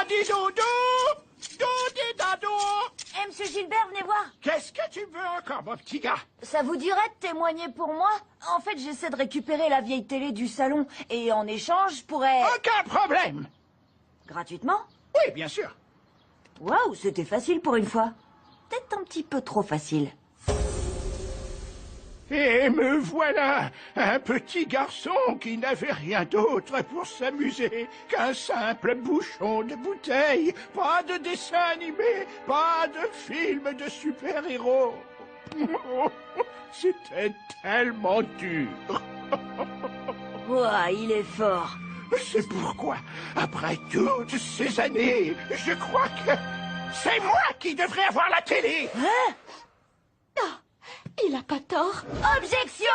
Dadi dodo, dodi dado. Eh, monsieur Gilbert, venez voir. Qu'est-ce que tu veux encore, mon petit gars? Ça vous dirait de témoigner pour moi? En fait, j'essaie de récupérer la vieille télé du salon. Et en échange, je pourrais... Aucun problème. Gratuitement? Oui, bien sûr. Waouh, c'était facile pour une fois. Peut-être un petit peu trop facile. Et me voilà, un petit garçon qui n'avait rien d'autre pour s'amuser qu'un simple bouchon de bouteille. Pas de dessin animé, pas de film de super-héros. C'était tellement dur. Ouah, il est fort. C'est pourquoi, après toutes ces années, je crois que c'est moi qui devrais avoir la télé. Hein? Il a pas tort. Objection!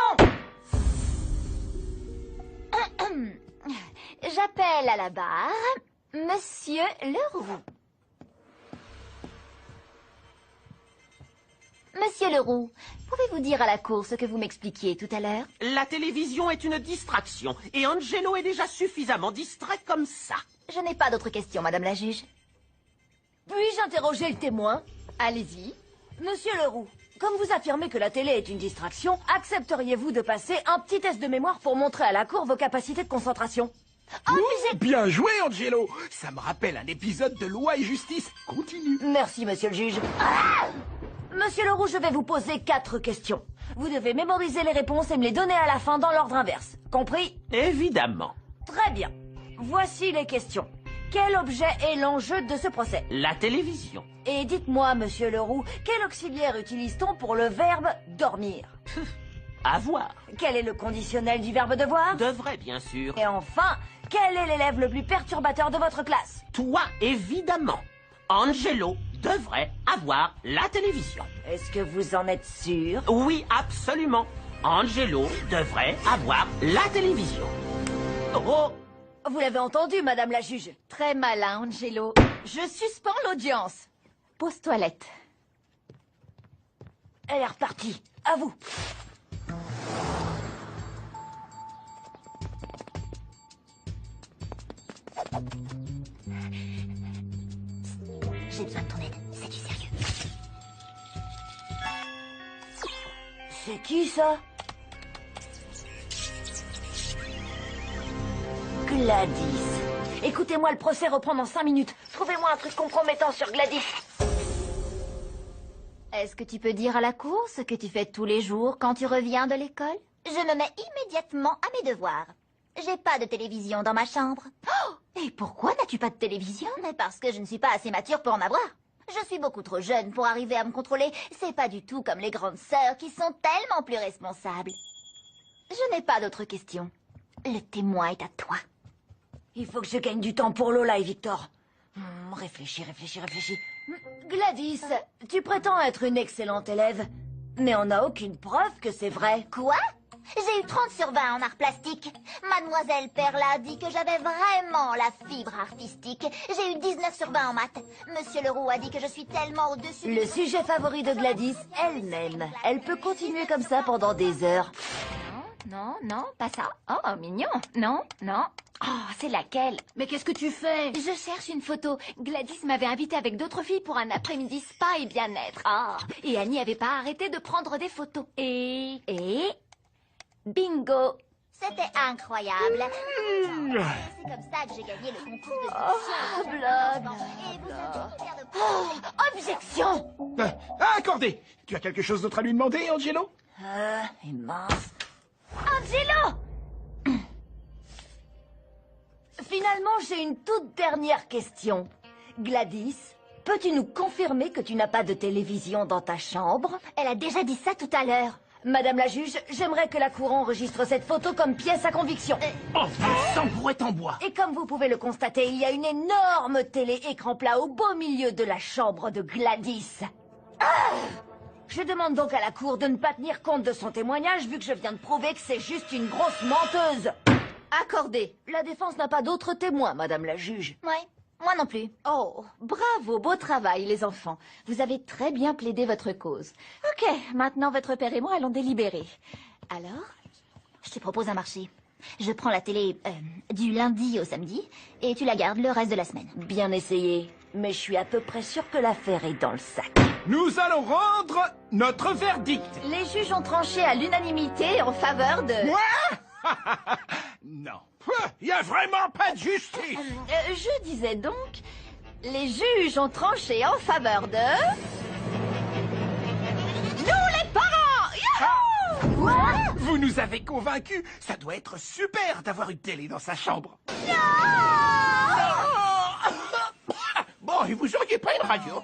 J'appelle à la barre Monsieur Leroux. Monsieur Leroux, pouvez-vous dire à la cour ce que vous m'expliquiez tout à l'heure? La télévision est une distraction, et Angelo est déjà suffisamment distrait comme ça. Je n'ai pas d'autres questions, madame la juge. Puis-je interroger le témoin? Allez-y. Monsieur Leroux, comme vous affirmez que la télé est une distraction, accepteriez-vous de passer un petit test de mémoire pour montrer à la cour vos capacités de concentration? Bien joué, Angelo. Ça me rappelle un épisode de Loi et Justice. Continue. Merci, monsieur le juge. Monsieur Leroux, je vais vous poser 4 questions. Vous devez mémoriser les réponses et me les donner à la fin dans l'ordre inverse. Compris? Évidemment. Très bien. Voici les questions. Quel objet est l'enjeu de ce procès? La télévision. Et dites-moi, monsieur Leroux, quel auxiliaire utilise-t-on pour le verbe dormir? Avoir. Quel est le conditionnel du verbe devoir? Devrait, bien sûr. Et enfin, quel est l'élève le plus perturbateur de votre classe? Toi, évidemment. Angelo devrait avoir la télévision. Est-ce que vous en êtes sûr? Oui, absolument. Angelo devrait avoir la télévision. Oh, Vous l'avez entendu, madame la juge. Très malin, Angelo. Je suspends l'audience. Pause toilette. Elle est repartie. À vous. J'ai besoin de ton aide. C'est du sérieux. C'est qui, ça? Gladys. Écoutez-moi, le procès reprend dans 5 minutes. Trouvez-moi un truc compromettant sur Gladys. Est-ce que tu peux dire à la cour ce que tu fais tous les jours quand tu reviens de l'école? Je me mets immédiatement à mes devoirs. J'ai pas de télévision dans ma chambre. Oh! Et pourquoi n'as-tu pas de télévision? Mais parce que je ne suis pas assez mature pour en avoir. Je suis beaucoup trop jeune pour arriver à me contrôler. C'est pas du tout comme les grandes sœurs qui sont tellement plus responsables. Je n'ai pas d'autres questions. Le témoin est à toi. Il faut que je gagne du temps pour Lola et Victor. Réfléchis. Gladys, tu prétends être une excellente élève, mais on n'a aucune preuve que c'est vrai. Quoi? J'ai eu 30 sur 20 en art plastique. Mademoiselle Perla dit que j'avais vraiment la fibre artistique. J'ai eu 19 sur 20 en maths. Monsieur Leroux a dit que je suis tellement au-dessus... Le sujet favori de Gladys, elle-même. Elle peut continuer comme ça pendant des heures. Non, pas ça. Oh, mignon. Non. Oh, c'est laquelle? Mais qu'est-ce que tu fais? Je cherche une photo. Gladys m'avait invitée avec d'autres filles pour un après-midi spa et bien-être. Ah, Et Annie avait pas arrêté de prendre des photos. Et bingo! C'était incroyable. C'est comme ça que j'ai gagné le concours de diction. Et vous savez combien de... Objection! Accordé. Tu as quelque chose d'autre à lui demander, Angelo? et mince. Angelo! Finalement, j'ai une toute dernière question. Gladys, peux-tu nous confirmer que tu n'as pas de télévision dans ta chambre? Elle a déjà dit ça tout à l'heure. Madame la juge, j'aimerais que la cour enregistre cette photo comme pièce à conviction. Enfin, sans brouette en bois. Et comme vous pouvez le constater, il y a une énorme télé écran plat au beau milieu de la chambre de Gladys. Je demande donc à la cour de ne pas tenir compte de son témoignage vu que je viens de prouver que c'est juste une grosse menteuse. Accordé. La défense n'a pas d'autres témoins, madame la juge. Ouais, moi non plus. Oh, bravo, beau travail, les enfants. Vous avez très bien plaidé votre cause. Ok, maintenant votre père et moi allons délibérer. Alors? Je te propose un marché. Je prends la télé du lundi au samedi et tu la gardes le reste de la semaine. Bien essayé, mais je suis à peu près sûre que l'affaire est dans le sac. Nous allons rendre notre verdict. Les juges ont tranché à l'unanimité en faveur de... Non. Il n'y a vraiment pas de justice. je disais donc, les juges ont tranché en faveur de... Nous les parents! Youhou! Vous nous avez convaincus. Ça doit être super d'avoir une télé dans sa chambre. Bon, et vous auriez pas une radio?